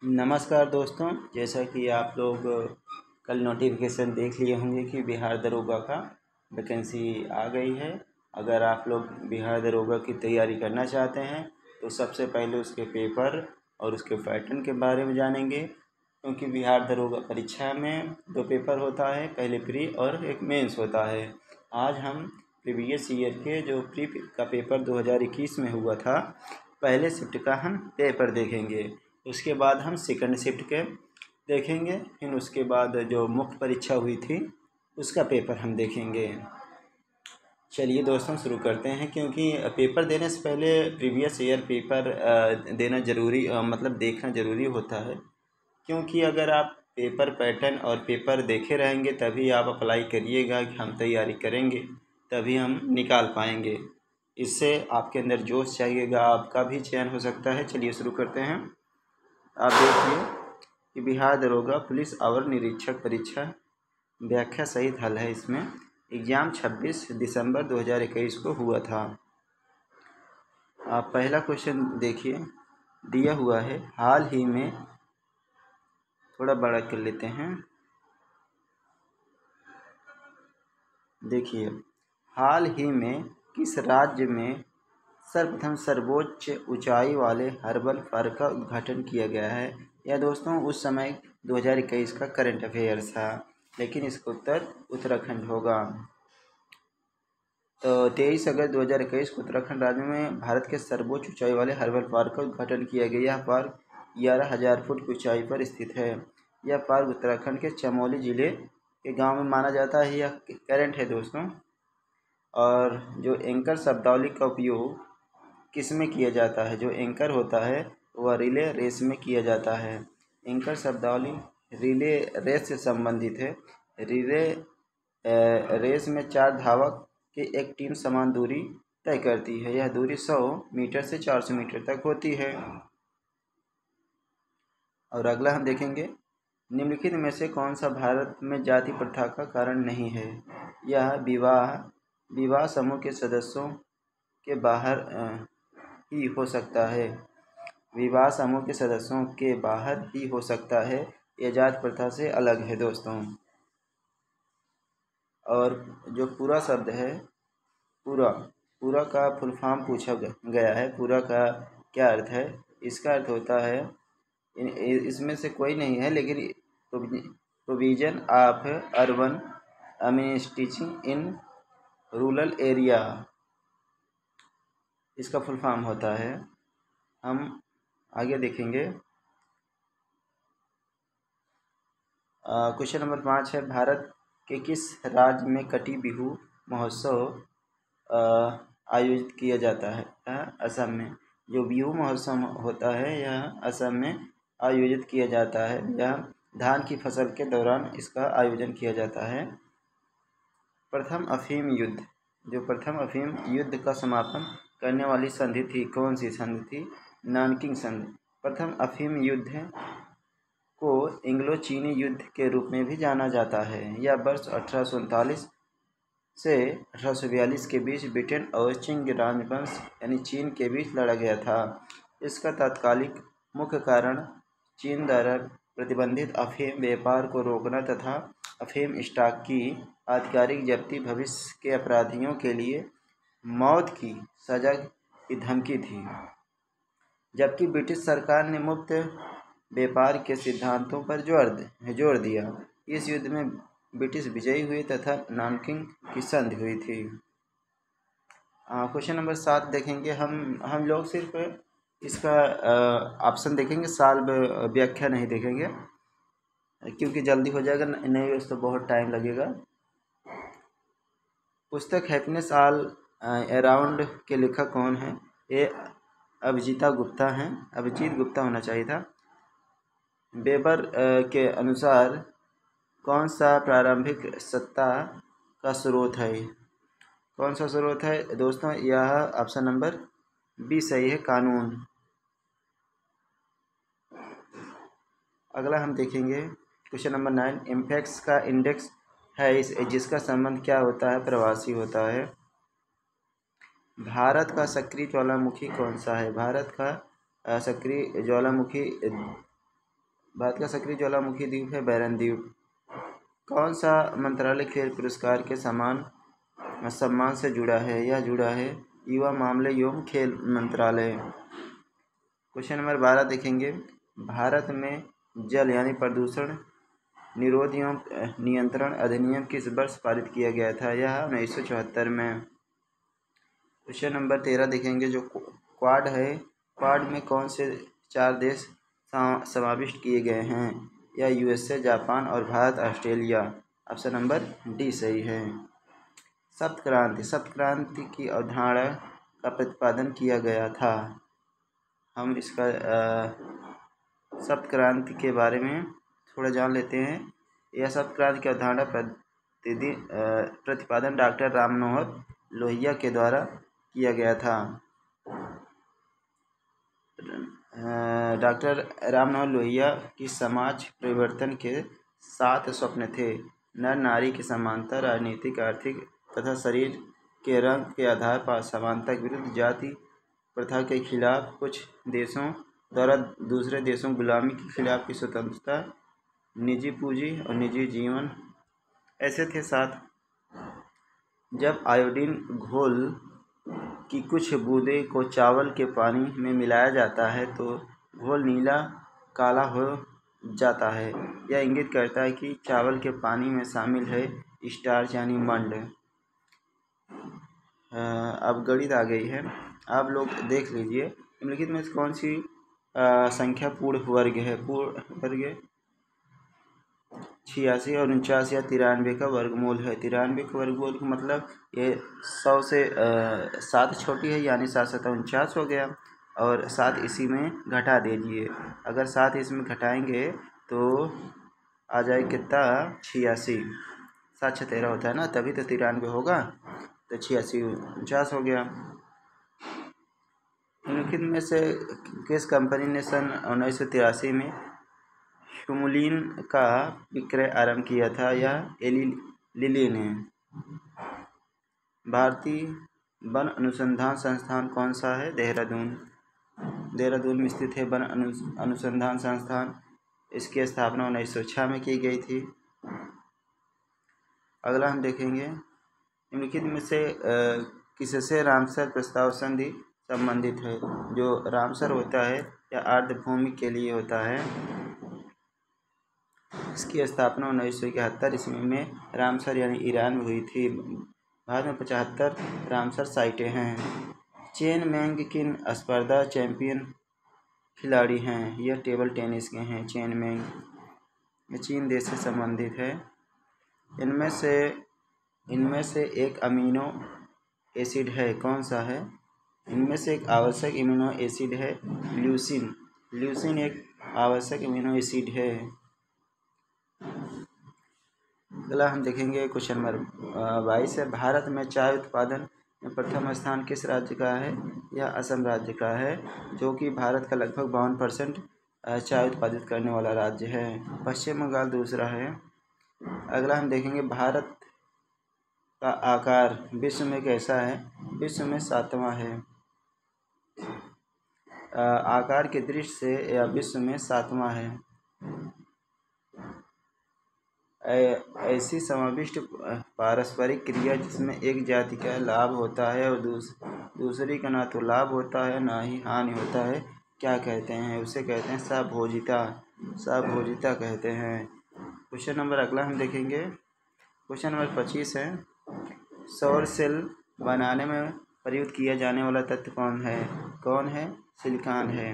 नमस्कार दोस्तों, जैसा कि आप लोग कल नोटिफिकेशन देख लिए होंगे कि बिहार दरोगा का वैकेंसी आ गई है। अगर आप लोग बिहार दरोगा की तैयारी करना चाहते हैं तो सबसे पहले उसके पेपर और उसके पैटर्न के बारे में जानेंगे, क्योंकि बिहार दरोगा परीक्षा में 2 पेपर होता है, पहले प्री और एक मेंस होता है। आज हम प्रीवियस ईयर के जो प्री का पेपर 2021 में हुआ था, पहले शिफ्ट का हम पेपर देखेंगे। उसके बाद हम सेकंड शिफ्ट के देखेंगे, फिर उसके बाद जो मुख्य परीक्षा हुई थी उसका पेपर हम देखेंगे। चलिए दोस्तों शुरू करते हैं, क्योंकि पेपर देने से पहले प्रीवियस ईयर पेपर देना ज़रूरी मतलब देखना ज़रूरी होता है, क्योंकि अगर आप पेपर पैटर्न और पेपर देखे रहेंगे तभी आप अप्लाई करिएगा कि हम तैयारी करेंगे, तभी हम निकाल पाएंगे। इससे आपके अंदर जोश चाहिएगा, आपका भी चयन हो सकता है। चलिए शुरू करते हैं। आप देखिए कि बिहार दरोगा पुलिस अवर निरीक्षक परीक्षा व्याख्या सहित हल है। इसमें एग्ज़ाम 26 दिसंबर 2021 को हुआ था। आप पहला क्वेश्चन देखिए, दिया हुआ है हाल ही में, थोड़ा बड़ा कर लेते हैं। देखिए, हाल ही में किस राज्य में सर्वप्रथम सर्वोच्च ऊंचाई वाले हर्बल पार्क का उद्घाटन किया गया है? यह दोस्तों उस समय 2021 का करंट अफेयर्स था, लेकिन इसका उत्तर उत्तराखंड होगा। तो 23 अगस्त 2021 को उत्तराखंड राज्य में भारत के सर्वोच्च ऊंचाई वाले हर्बल पार्क का उद्घाटन किया गया। यह पार्क 11,000 फुट की ऊंचाई पर स्थित है। यह पार्क उत्तराखंड के चमोली जिले के गांव में माना जाता है। यह करंट है दोस्तों। और जो एंकर शब्दावली का उपयोग किस में किया जाता है? जो एंकर होता है वह रिले रेस में किया जाता है। एंकर शब्दावली रिले रेस से संबंधित है। रिले रेस में 4 धावक की एक टीम समान दूरी तय करती है। यह दूरी 100 मीटर से 400 मीटर तक होती है। और अगला हम देखेंगे, निम्नलिखित में से कौन सा भारत में जाति प्रथा का कारण नहीं है? यह विवाह समूह के सदस्यों के बाहर ही हो सकता है। विवाह समूह के सदस्यों के बाहर ही हो सकता है। यह जाति प्रथा से अलग है दोस्तों। और जो पूरा शब्द है, पूरा का फुल फॉर्म पूछा गया है। पूरा का क्या अर्थ है? इसका अर्थ होता है, इसमें से कोई नहीं है, लेकिन provision of urban administration in rural area, इसका फुल फॉर्म होता है। हम आगे देखेंगे। क्वेश्चन नंबर 5 है, भारत के किस राज्य में कटी बिहू महोत्सव आयोजित किया जाता है? असम में। जो बिहू महोत्सव होता है यह असम में आयोजित किया जाता है। यह धान की फसल के दौरान इसका आयोजन किया जाता है। प्रथम अफीम युद्ध, जो प्रथम अफीम युद्ध का समापन करने वाली संधि थी, कौन सी संधि थी? नानकिंग संधि। प्रथम अफीम युद्ध को एंग्लो चीनी युद्ध के रूप में भी जाना जाता है। यह वर्ष 1839 से 1842 के बीच ब्रिटेन और चिंग राजवंश यानी चीन के बीच लड़ा गया था। इसका तात्कालिक मुख्य कारण चीन द्वारा प्रतिबंधित अफीम व्यापार को रोकना तथा अफीम स्टॉक की आधिकारिक जब्ती भविष्य के अपराधियों के लिए मौत की सजा की धमकी थी। जबकि ब्रिटिश सरकार ने मुक्त व्यापार के सिद्धांतों पर जोर दिया। इस युद्ध में ब्रिटिश विजयी हुए तथा नानकिंग की संधि हुई थी। क्वेश्चन नंबर 7 देखेंगे। हम लोग सिर्फ इसका ऑप्शन देखेंगे, साल व्याख्या नहीं देखेंगे, क्योंकि जल्दी हो जाएगा, नहीं तो बहुत टाइम लगेगा। पुस्तक हैप्पीनेस ऑल अराउंड के लेखक कौन है? ये अभिजीत गुप्ता हैं। अभिजीत गुप्ता होना चाहिए था। वेबर के अनुसार कौन सा प्रारंभिक सत्ता का स्रोत है? कौन सा स्रोत है दोस्तों? यह ऑप्शन नंबर बी सही है, कानून। अगला हम देखेंगे क्वेश्चन नंबर 9, इम्फेक्स का इंडेक्स है जिसका संबंध क्या होता है? प्रवासी होता है। भारत का सक्रिय ज्वालामुखी कौन सा है? भारत का सक्रिय ज्वालामुखी भारत का सक्रिय ज्वालामुखी द्वीप है बैरन द्वीप। कौन सा मंत्रालय खेल पुरस्कार के सम्मान से जुड़ा है? यह जुड़ा है युवा मामले एवं खेल मंत्रालय। क्वेश्चन नंबर 12 देखेंगे, भारत में जल यानी प्रदूषण निरोध एवं नियंत्रण अधिनियम किस वर्ष पारित किया गया था? यह 1974 में। क्वेश्चन नंबर 13 देखेंगे, जो क्वाड है, क्वाड में कौन से 4 देश समाविष्ट किए गए हैं? यह यूएसए, जापान और Bharat, Australia. Option number D सही है। सप्तक्रांति की अवधारणा का प्रतिपादन किया गया था। हम इसका सप्तक्रांति के बारे में थोड़ा जान लेते हैं। यह सप्तक्रांति की अवधारणा प्रतिपादन डॉक्टर राम मनोहर लोहिया के द्वारा किया गया था। डॉक्टर राम मनोहर लोहिया की समाज परिवर्तन के 7 स्वप्न थे। नर नारी की समानता, राजनीतिक, आर्थिक तथा शरीर के रंग के आधार पर समानता के विरुद्ध, जाति प्रथा के खिलाफ कुछ देशों द्वारा दूसरे देशों गुलामी के खिलाफ की स्वतंत्रता, निजी पूंजी और निजी जीवन ऐसे थे 7। जब आयोडीन घोल की कुछ बूंदों को चावल के पानी में मिलाया जाता है तो घोल नीला काला हो जाता है। यह इंगित करता है कि चावल के पानी में शामिल है स्टार्च यानी मंड। अब गणित आ गई है, आप लोग देख लीजिए। निम्नलिखित में कौन सी संख्या पूर्ण वर्ग है? पूर्ण वर्ग 86 और 49 या 93 का वर्गमूल है। 93 का वर्गमूल का मतलब ये 100 से 7 छोटी है, यानी 7 7 49 हो गया। और 7 इसी में घटा दीजिए। अगर 7 इसमें घटाएंगे तो आ जाए कितना? 86। 7 6 13 होता है ना, तभी तो 93 होगा। तो 86 49 हो गया। निम्नलिखित में से किस कंपनी ने सन 1983 में ह्यूमुलिन का विक्रय आरंभ किया था? यह एली लिली ने। भारतीय वन अनुसंधान संस्थान कौन सा है? देहरादून में स्थित है वन अनुसंधान संस्थान। इसकी स्थापना 1906 में की गई थी। अगला हम देखेंगे, निम्नलिखित में से किससे रामसर प्रस्ताव संधि संबंधित है? जो रामसर होता है यह आर्द्रभूमि के लिए होता है। इसकी स्थापना 1971 ईस्वी में रामसर यानी ईरान में हुई थी। भारत में 75 रामसर साइटें हैं। चेन मेंग किन स्पर्धा चैंपियन खिलाड़ी हैं? यह टेबल टेनिस के हैं। चेन मेंग ये चीन देश से संबंधित है। इनमें से एक अमीनो एसिड है, कौन सा है? इनमें से एक आवश्यक अमीनो एसिड है ल्यूसीन। ल्यूसीन एक आवश्यक अमीनो एसिड है। अगला हम देखेंगे क्वेश्चन नंबर 22 है, भारत में चाय उत्पादन में प्रथम स्थान किस राज्य का है? यह असम राज्य का है, जो कि भारत का लगभग 52% चाय उत्पादित करने वाला राज्य है। पश्चिम बंगाल दूसरा है। अगला हम देखेंगे, भारत का आकार विश्व में कैसा है? विश्व में 7वां है। आकार की दृष्टि से यह विश्व में 7वां है। ऐसी समाविष्ट पारस्परिक क्रिया जिसमें एक जाति का लाभ होता है और दूसरी का ना तो लाभ होता है ना ही हानि होता है, क्या कहते हैं? उसे कहते हैं सहभोजिता। सहभोजिता कहते हैं। क्वेश्चन नंबर अगला हम देखेंगे, क्वेश्चन नंबर 25 है, सौर सेल बनाने में प्रयुक्त किया जाने वाला तत्व कौन है? सिलिकॉन है।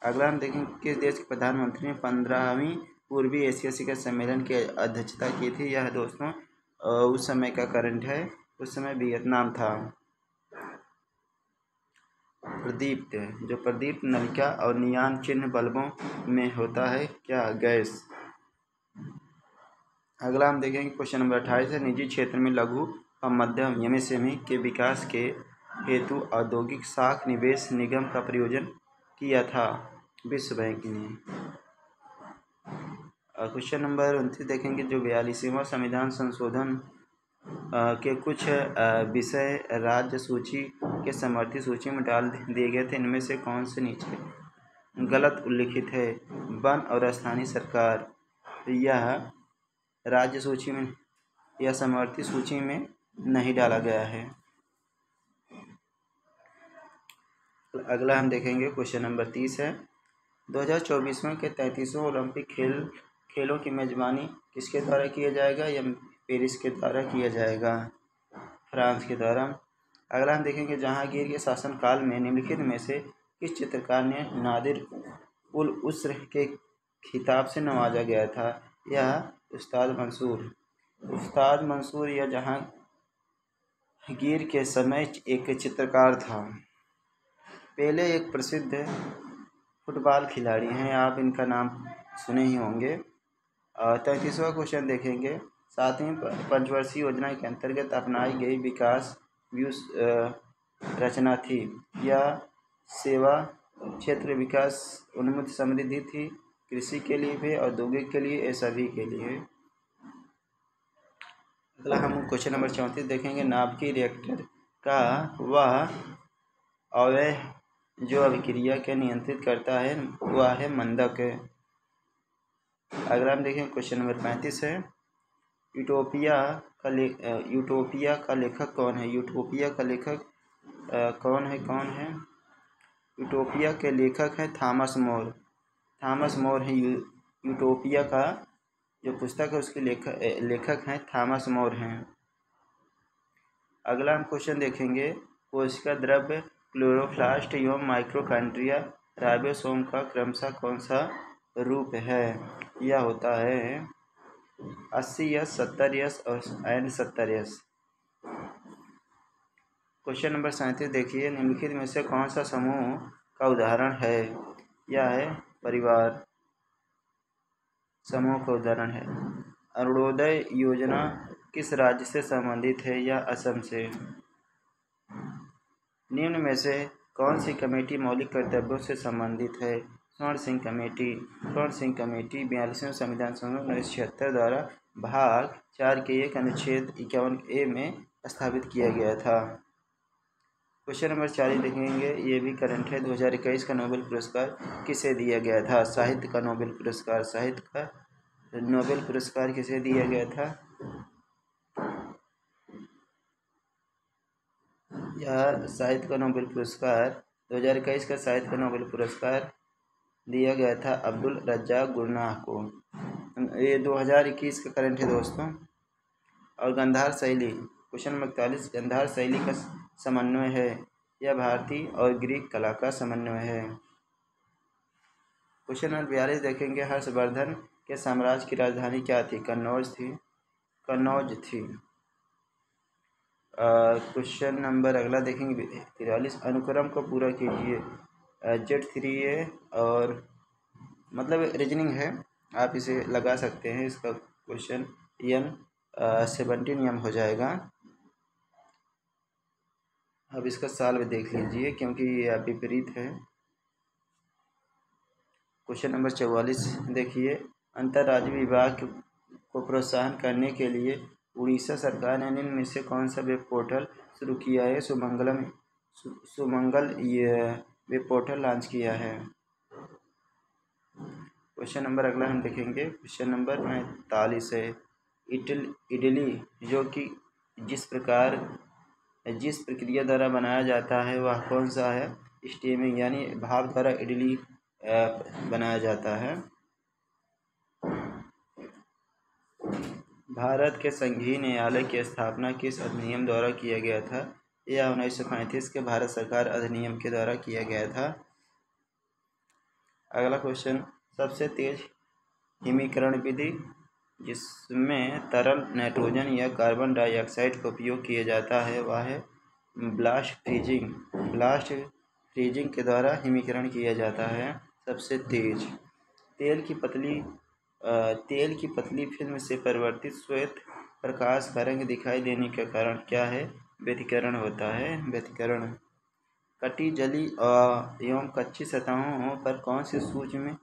अगला हम देखेंगे, किस देश के प्रधानमंत्री ने 15वीं पूर्वी एशिया शिखर सम्मेलन की अध्यक्षता की थी? यह दोस्तों उस समय का करंट है, उस समय वियतनाम था। प्रदीप्त, जो प्रदीप्त नलिका और नियॉन चिन्ह बल्बों में होता है, क्या? गैस। अगला हम देखेंगे क्वेश्चन नंबर 28 है, निजी क्षेत्र में लघु और मध्यम एमएसएमई के विकास के हेतु औद्योगिक साख निवेश निगम का प्रयोजन किया था? विश्व बैंक ने। क्वेश्चन नंबर 29 देखेंगे, जो 42वां संविधान संशोधन के कुछ विषय राज्य सूची के समर्थित सूची में डाल दिए गए थे, इनमें से कौन से नीचे गलत उल्लिखित है। वन और स्थानीय सरकार यह राज्य सूची में या समवर्ती सूची में नहीं डाला गया है। अगला हम देखेंगे क्वेश्चन नंबर 30 है 2024 के 33वें ओलंपिक खेलों की मेजबानी किसके द्वारा किया जाएगा? या पेरिस के द्वारा किया जाएगा, फ्रांस के द्वारा। अगला हम देखेंगे जहांगीर के शासनकाल में निम्नलिखित में से किस चित्रकार ने नादिर उल उस्र के खिताब से नवाजा गया था? यह उस्ताद मंसूर या जहांगीर के समय एक चित्रकार था। पहले एक प्रसिद्ध फुटबॉल खिलाड़ी हैं, आप इनका नाम सुने ही होंगे। 33वां क्वेश्चन देखेंगे 7वीं पंचवर्षीय योजना के अंतर्गत अपनाई गई विकास रचना थी। यह सेवा क्षेत्र विकास उन्मुख समृद्धि थी, कृषि के लिए भी, औद्योगिक के लिए, सभी के लिए। अगला हम क्वेश्चन नंबर 34 देखेंगे नाभिकीय रिएक्टर का वह अवयव जो अभिक्रिया के नियंत्रित करता है वह है मंदक। अगला हम देखें क्वेश्चन नंबर 35 है यूटोपिया का लेखक कौन है? यूटोपिया का लेखक कौन है? यूटोपिया के लेखक है थॉमस मोर है। यूटोपिया का जो पुस्तक है उसके लेखक हैं थॉमस मोर हैं। अगला हम क्वेश्चन देखेंगे कोशिका द्रव्य क्लोरोप्लास्ट एवं माइटोकॉन्ड्रिया राइबोसोम का क्रमशः कौन सा रूप है? यह होता है 80S 70S और 70S। क्वेश्चन नंबर 37 देखिए निम्नलिखित में से कौन सा समूह का उदाहरण है? यह है परिवार समूह का उदाहरण है। अरुणोदय योजना किस राज्य से संबंधित है? या असम से। निम्न में से कौन सी कमेटी मौलिक कर्तव्यों से संबंधित है? स्वर्ण सिंह कमेटी 42वें संविधान संशोधन 1976 द्वारा भाग 4 के 1 अनुच्छेद 51A में स्थापित किया गया था। क्वेश्चन नंबर 40 देखेंगे, ये भी करंट है। 2021 का नोबेल पुरस्कार किसे दिया गया था? साहित्य का नोबेल पुरस्कार किसे दिया गया था? यह साहित्य का नोबेल पुरस्कार 2021 का साहित्य का नोबेल पुरस्कार दिया गया था अब्दुल रज्जाक गुरनाह को। ये 2021 का करंट है दोस्तों। और गंधार शैली क्वेश्चन नंबर 41 गंधार शैली का समन्वय है। यह भारतीय और ग्रीक कला का समन्वय है। क्वेश्चन नंबर 42 देखेंगे हर्षवर्धन के साम्राज्य की राजधानी क्या थी? कन्नौज थी। क्वेश्चन नंबर अगला देखेंगे 43 अनुक्रम को पूरा कीजिए। Z3A और मतलब रीजनिंग है, आप इसे लगा सकते हैं। इसका क्वेश्चन 17 हो जाएगा। अब इसका सॉल्व देख लीजिए क्योंकि ये विपरीत है। क्वेश्चन नंबर 44 देखिए अंतर्राज्यीय विवाह को प्रोत्साहन करने के लिए उड़ीसा सरकार ने निम्न में से कौन सा वेब पोर्टल शुरू किया है? सुमंगल ये वेब पोर्टल लॉन्च किया है। क्वेश्चन नंबर अगला हम देखेंगे क्वेश्चन नंबर 45 है इडली जो कि जिस प्रक्रिया द्वारा बनाया जाता है वह कौन सा है? स्टीमिंग यानी भाप द्वारा इडली बनाया जाता है। भारत के संघीय न्यायालय की स्थापना किस अधिनियम द्वारा किया गया था? यह 1935 के भारत सरकार अधिनियम के द्वारा किया गया था। अगला क्वेश्चन सबसे तेज हिमीकरण विधि जिसमें तरल नाइट्रोजन या कार्बन डाइऑक्साइड का उपयोग किया जाता है वह है ब्लास्ट फ्रीजिंग के द्वारा हिमीकरण किया जाता है। सबसे तेज तेल की पतली फिल्म से परिवर्तित श्वेत प्रकाश का रंग दिखाई देने का कारण क्या है? व्यतिकरण होता है। व्यतिकरण कटी जली एवं कच्ची सतहों पर कौन से सूक्ष्म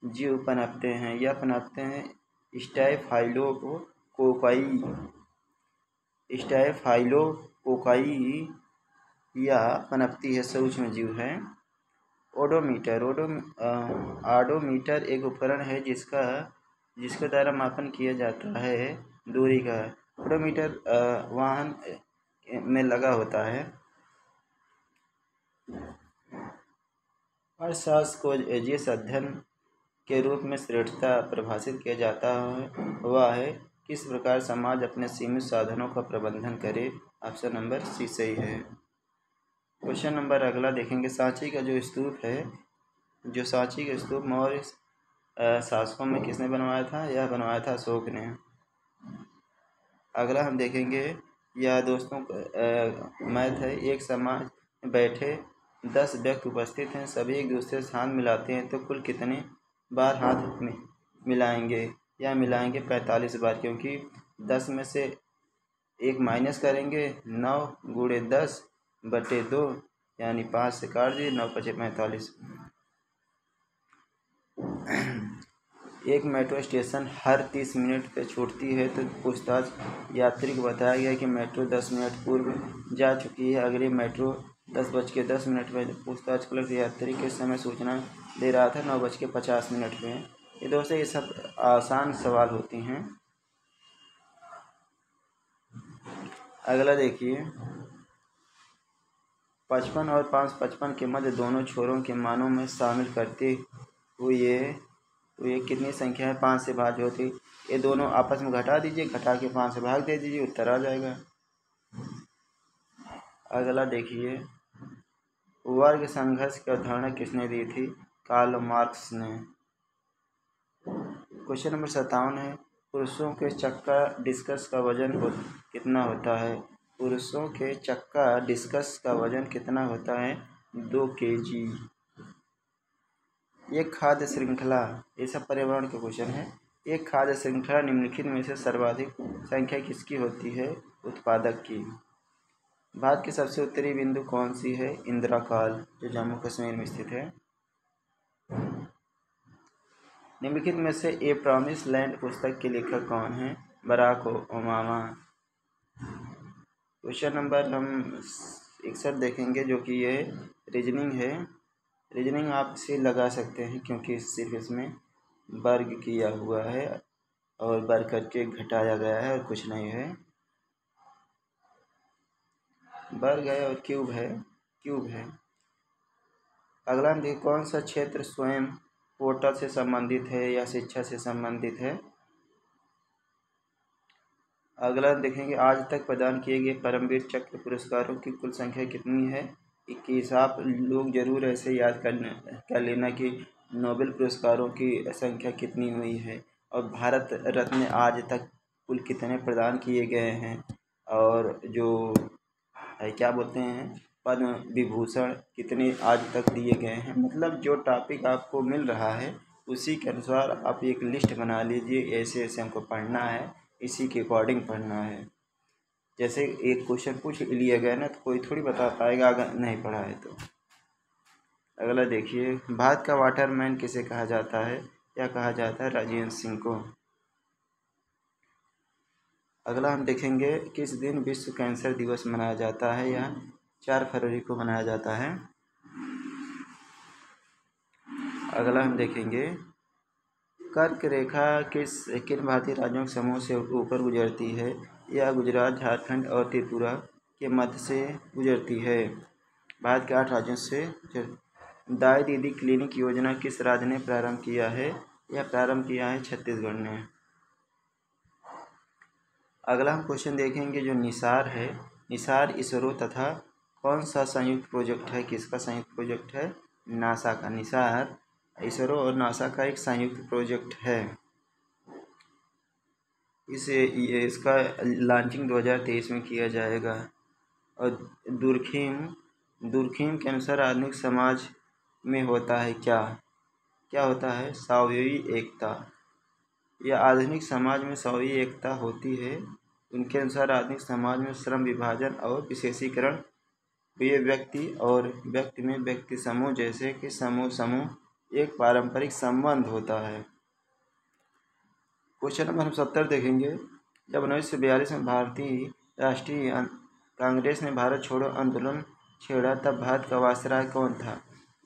जीव पनपते हैं? यह पनपते हैं स्टाफाइलोकोकाई या पनपती है सूक्ष्म जीव है। ऑडोमीटर एक उपकरण है जिसके द्वारा मापन किया जाता है दूरी का। ऑडोमीटर वाहन में लगा होता है। अर्थशास्त्र को जिस अध्ययन के रूप में श्रेष्ठता परिभाषित किया जाता हुआ है, किस प्रकार समाज अपने सीमित साधनों का प्रबंधन करे। ऑप्शन नंबर सी सही है। क्वेश्चन नंबर अगला देखेंगे, सांची का जो स्तूप है, जो सांची का स्तूप मौर्य शासकों में किसने बनवाया था? यह बनवाया था अशोक ने। अगला हम देखेंगे, यह दोस्तों मैथ है। एक समाज में बैठे 10 व्यक्ति उपस्थित हैं, सभी एक दूसरे से हाथ मिलाते हैं तो कुल कितने बार हाथ मिलाएंगे? या मिलाएंगे 45 बार, क्योंकि 10 में से एक माइनस करेंगे, 9 गुणे 10 बटे 2 यानी 5 से काट दिए, 9 बचे 45। एक मेट्रो स्टेशन हर 30 मिनट पर छूटती है तो पूछताछ यात्री को बताया गया कि मेट्रो 10 मिनट पूर्व जा चुकी है। अगली मेट्रो 10:10 पर पूछताछ क्लर्क यात्री के समय सूचना दे रहा था 9:50 पे। ये दोस्तों ये सब आसान सवाल होती हैं। अगला देखिए, 55 और 555 के मध्य दोनों छोरों के मानों में शामिल करते हुए तो ये कितनी संख्या है? 5 से भाज्य होती। ये दोनों आपस में घटा दीजिए, घटा के 5 से भाग दे दीजिए, उत्तर आ जाएगा। अगला देखिए, वर्ग संघर्ष की अवधारणा किसने दी थी? कार्ल मार्क्स ने। क्वेश्चन नंबर 57 है, पुरुषों के चक्का डिस्कस का वजन कितना होता है? पुरुषों के चक्का डिस्कस का वजन कितना होता है? 2 kg। एक खाद्य श्रृंखला, ये सब पर्यावरण के क्वेश्चन है। एक खाद्य श्रृंखला निम्नलिखित में से सर्वाधिक संख्या किसकी होती है? उत्पादक की। भारत की सबसे उत्तरी बिंदु कौन सी है? इंदिरा कॉल, जो जम्मू कश्मीर में स्थित है। निम्नलिखित में से ए प्रॉमिस लैंड पुस्तक के लेखक कौन है? Barack Obama. क्वेश्चन नंबर हम 61 देखेंगे, जो कि ये रीजनिंग है। रीजनिंग आप इसे लगा सकते हैं क्योंकि सिर्फ इसमें वर्ग किया हुआ है और वर्ग करके घटाया गया है और कुछ नहीं है। वर्ग है और क्यूब है। अगला हम देखिए, कौन सा क्षेत्र स्वयं पोर्टल से संबंधित है या शिक्षा से संबंधित है? अगला देखेंगे, आज तक प्रदान किए गए परमवीर चक्र पुरस्कारों की कुल संख्या कितनी है? 21। आप लोग जरूर ऐसे याद कर लेना कि नोबेल पुरस्कारों की संख्या कितनी हुई है और भारत रत्न आज तक कुल कितने प्रदान किए गए हैं, और जो क्या बोलते हैं पद्म विभूषण कितने आज तक दिए गए हैं। मतलब जो टॉपिक आपको मिल रहा है उसी के अनुसार आप एक लिस्ट बना लीजिए, ऐसे ऐसे हमको पढ़ना है, इसी के अकॉर्डिंग पढ़ना है। जैसे एक क्वेश्चन पूछ लिया गया ना, तो कोई थोड़ी बता पाएगा अगर नहीं पढ़ा है तो। अगला देखिए, भारत का वाटरमैन किसे कहा जाता है? या कहा जाता है राजेंद्र सिंह को। अगला हम देखेंगे, किस दिन विश्व कैंसर दिवस मनाया जाता है? यह 4 फरवरी को मनाया जाता है। अगला हम देखेंगे, कर्क रेखा किन भारतीय राज्यों के समूह से ऊपर गुजरती है? यह गुजरात, झारखंड और त्रिपुरा के मध्य से गुजरती है। भारत के 8 राज्यों से। दाई दीदी क्लिनिक योजना किस राज्य ने प्रारंभ किया है? यह प्रारंभ किया है छत्तीसगढ़ ने। अगला हम क्वेश्चन देखेंगे, जो निसार है, निसार इसरो तथा कौन सा संयुक्त प्रोजेक्ट है? किसका संयुक्त प्रोजेक्ट है? नासा का। निसार इसरो और नासा का एक संयुक्त प्रोजेक्ट है। इसका लॉन्चिंग 2023 में किया जाएगा। और दुर्खीम के अनुसार आधुनिक समाज में होता है क्या होता है? सावयवी एकता। या आधुनिक समाज में सावयवी एकता होती है। उनके अनुसार आधुनिक समाज में श्रम विभाजन और विशेषीकरण हुए व्यक्ति और व्यक्ति में व्यक्ति समूह जैसे कि समूह एक पारंपरिक संबंध होता है। क्वेश्चन नंबर 70 देखेंगे, जब 1942 में भारतीय राष्ट्रीय कांग्रेस ने भारत छोड़ो आंदोलन छेड़ा तब भारत का वायसराय कौन था?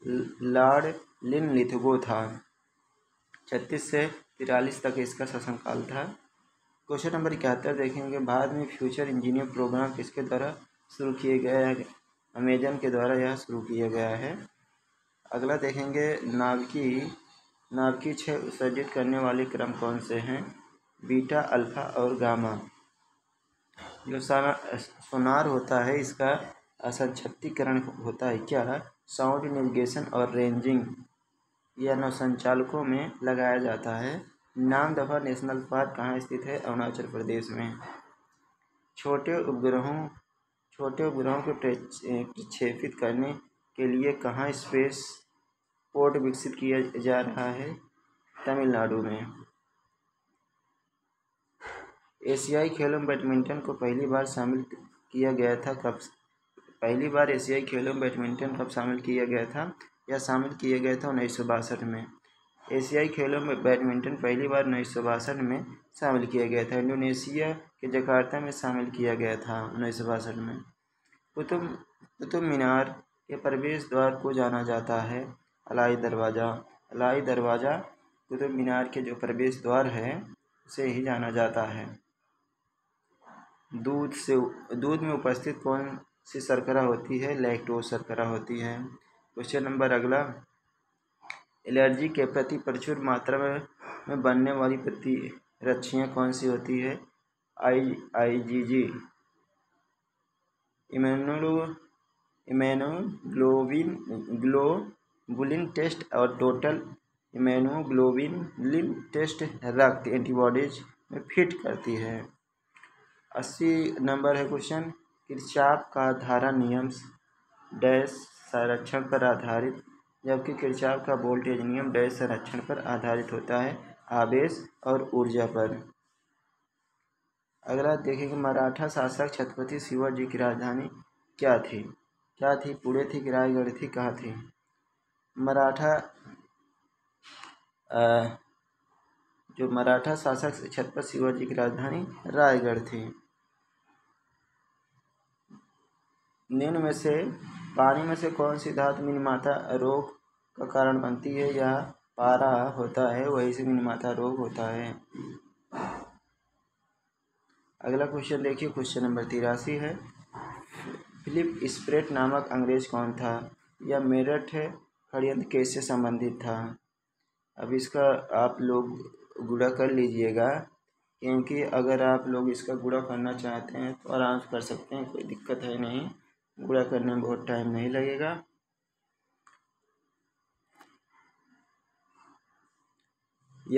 लॉर्ड लिनलिथगो था। 36 से 43 तक इसका शासनकाल था। क्वेश्चन नंबर 71 देखेंगे, भारत में फ्यूचर इंजीनियर प्रोग्राम किसके द्वारा शुरू किए गए हैं? अमेजन के द्वारा यह शुरू किया गया है। अगला देखेंगे, नाभिकीय छह उत्सर्जित करने वाले क्रम कौन से हैं? बीटा, अल्फा और गामा। जो सोनार होता है इसका असंक्षिप्तीकरण होता है क्या? साउंड नेविगेशन और रेंजिंग। यह नौसंचालकों में लगाया जाता है। नामदफा नेशनल पार्क कहाँ स्थित है? अरुणाचल प्रदेश में। छोटे उपग्रहों को प्रक्षेपित करने के लिए कहाँ स्पेस पोर्ट विकसित किया जा रहा है? तमिलनाडु में। एशियाई खेलों में बैडमिंटन को पहली बार शामिल किया गया था कब? पहली बार एशियाई खेलों में बैडमिंटन कब शामिल किया गया था? यह शामिल किया गया था 1962 में। एशियाई खेलों में बैडमिंटन पहली बार 1962 में शामिल किया गया था। इंडोनेशिया के जकार्ता में शामिल किया गया था 1962 में। कुतुब मीनार के प्रवेश द्वार को जाना जाता है अलाई दरवाज़ा। अलाई दरवाज़ा कुतुब मीनार के जो प्रवेश द्वार है उसे ही जाना जाता है। दूध में उपस्थित कौन सी शर्करा होती है? लैक्टोज शर्करा होती है। क्वेश्चन नंबर अगला, एलर्जी के प्रति प्रचुर मात्रा में बनने वाली प्रतिरक्षियाँ कौन सी होती है? IgG, इम्यूनोग्लोबुलिन टेस्ट और टोटल इम्यूनोग्लोबुलिन टेस्ट रक्त एंटीबॉडीज में फिट करती है। 80 नंबर है क्वेश्चन, किरचॉफ का धारा नियम डैश संरक्षण पर आधारित, जबकि किरचॉफ का वोल्टेज नियम डैश संरक्षण पर आधारित होता है, आवेश और ऊर्जा पर। अगला देखेंगे, मराठा शासक छत्रपति शिवाजी की राजधानी क्या थी? पुणे थी कि रायगढ़ थी, कहाँ थी? जो मराठा शासक छत्रपति शिवाजी की राजधानी रायगढ़ थी। निम्न में से पानी में से कौन सी धातु मिनीमाता रोग का कारण बनती है? यह पारा होता है, वही से मिनीमाता रोग होता है। अगला क्वेश्चन देखिए, क्वेश्चन नंबर 83 है, फिलिप स्प्रेट नामक अंग्रेज कौन था? यह मेरठ षड्यंत्र केस से संबंधित था। अब इसका आप लोग गुणा कर लीजिएगा, क्योंकि अगर आप लोग इसका गुणा करना चाहते हैं तो आराम से कर सकते हैं, कोई दिक्कत है नहीं, गुणा करने में बहुत टाइम नहीं लगेगा।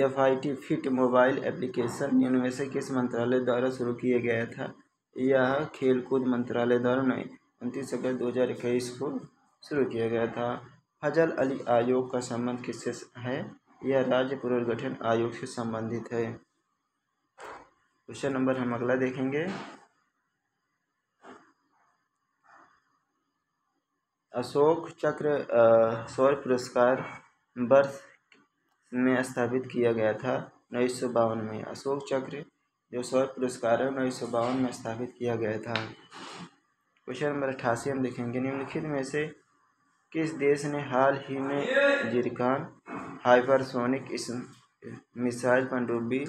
FIT फिट मोबाइल एप्लीकेशन निम्न में से किस मंत्रालय द्वारा शुरू किया गया था? यह खेलकूद मंत्रालय द्वारा 29 अगस्त 2021 को शुरू किया गया था। फजल अली आयोग का संबंध किससे है? यह राज्य पुनर्गठन आयोग से संबंधित है। क्वेश्चन नंबर हम अगला देखेंगे, अशोक चक्र सौर पुरस्कार वर्ष में स्थापित किया गया था 1952 में। अशोक चक्र जो सौर पुरस्कार है 1952 में स्थापित किया गया था। क्वेश्चन नंबर 88 हम देखेंगे, निम्नलिखित में से किस देश ने हाल ही में जिरकान हाइपरसोनिक मिसाइल पनडुब्बी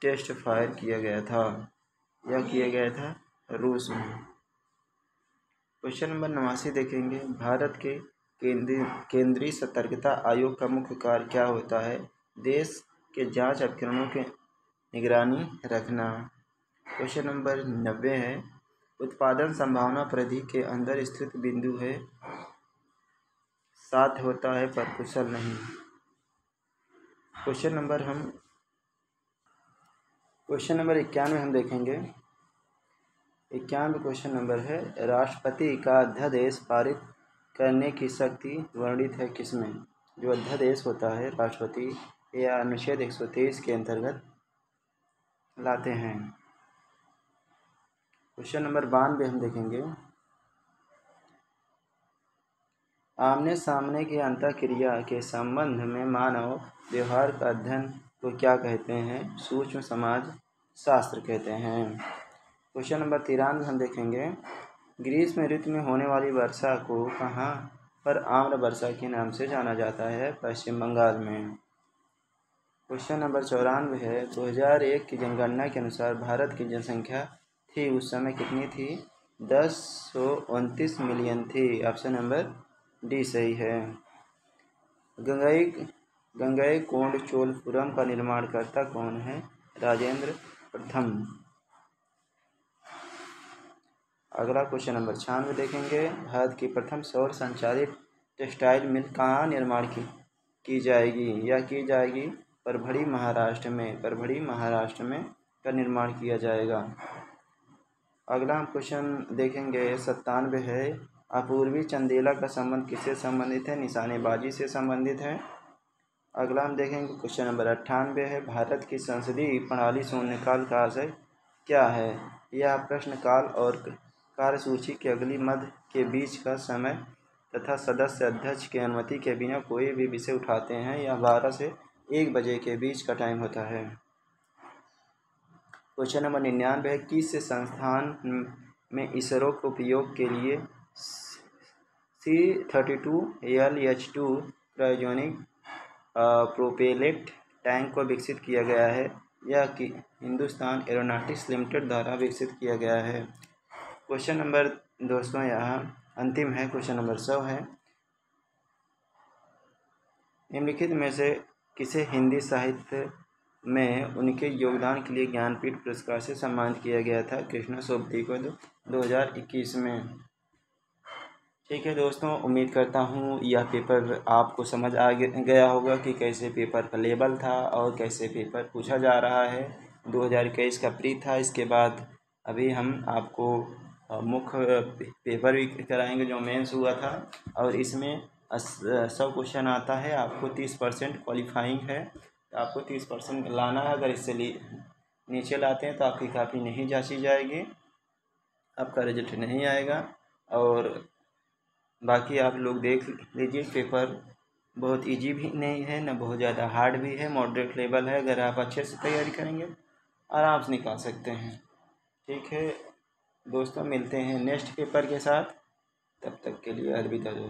टेस्ट फायर किया गया था? यह किया गया था रूस में। क्वेश्चन नंबर 89 देखेंगे, भारत के केंद्रीय सतर्कता आयोग का मुख्य कार्य क्या होता है? देश के जांच उपकरणों की निगरानी रखना। क्वेश्चन नंबर 90 है, उत्पादन संभावना परिधि के अंदर स्थित बिंदु है, साथ होता है पर कुशल नहीं। क्वेश्चन नंबर 91 हम देखेंगे। 91 क्वेश्चन नंबर है, राष्ट्रपति का अध्यादेश पारित करने की शक्ति वर्णित है किसमें? जो अध्यादेश होता है राष्ट्रपति या अनुच्छेद 123 के अंतर्गत लाते हैं। क्वेश्चन नंबर 92 हम देखेंगे, आमने सामने की अंतःक्रिया के संबंध में मानव व्यवहार का अध्ययन को क्या कहते हैं? सूक्ष्म समाज शास्त्र कहते हैं। क्वेश्चन नंबर 93 हम देखेंगे, ग्रीष्म ऋतु में होने वाली वर्षा को कहाँ पर आम्र वर्षा के नाम से जाना जाता है पश्चिम बंगाल में। क्वेश्चन नंबर 94 है 2001 की जनगणना के अनुसार भारत की जनसंख्या थी उस समय कितनी थी? 1029 मिलियन थी। ऑप्शन नंबर डी सही है। गंगईकोंड चोलपुरम का निर्माणकर्ता कौन है? राजेंद्र प्रथम। अगला क्वेश्चन नंबर 96 देखेंगे। भारत की प्रथम सौर संचालित टेक्सटाइल मिल कहाँ निर्माण की जाएगी? परभणी महाराष्ट्र में का निर्माण किया जाएगा। अगला हम क्वेश्चन देखेंगे 97 है। अपूर्वी चंदेला का संबंध किससे संबंधित है? निशानेबाजी से संबंधित है। अगला हम देखेंगे क्वेश्चन नंबर 98 है। भारत की संसदीय प्रणाली शून्यकाल का आशय क्या है? यह प्रश्नकाल और कार्यसूची के अगली मध्य के बीच का समय तथा सदस्य अध्यक्ष की अनुमति के बिना कोई भी विषय उठाते हैं। यह 12 से 1 बजे के बीच का टाइम होता है। क्वेश्चन नंबर 99 है। किस संस्थान में इसरो के उपयोग के लिए C-32 LH-2 cryogenic propelled tank को विकसित किया गया है? यह कि हिंदुस्तान एरोनॉटिक्स लिमिटेड द्वारा विकसित किया गया है। क्वेश्चन नंबर दोस्तों यहाँ अंतिम है। क्वेश्चन नंबर 100 है। निम्नलिखित में से किसे हिंदी साहित्य में उनके योगदान के लिए ज्ञानपीठ पुरस्कार से सम्मानित किया गया था? कृष्णा सोबती को 2021 में। ठीक है दोस्तों, उम्मीद करता हूँ यह पेपर आपको समझ आ गया होगा कि कैसे पेपर का लेवल था और कैसे पेपर पूछा जा रहा है। 2021 का प्री था। इसके बाद अभी हम आपको मुख्य पेपर भी कराएंगे जो मेंस हुआ था, और इसमें 100 क्वेश्चन आता है। आपको 30% क्वालिफाइंग है, तो आपको 30% लाना है। अगर इससे नीचे लाते हैं तो आपकी काफ़ी नहीं जांची जाएगी, आपका रिजल्ट नहीं आएगा। और बाकी आप लोग देख लीजिए, पेपर बहुत इजी भी नहीं है, ना बहुत ज़्यादा हार्ड भी है, मॉडरेट लेवल है। अगर आप अच्छे से तैयारी करेंगे आराम से निकाल सकते हैं। ठीक है दोस्तों, मिलते हैं नेक्स्ट पेपर के साथ। तब तक के लिए अलविदा दोस्तों।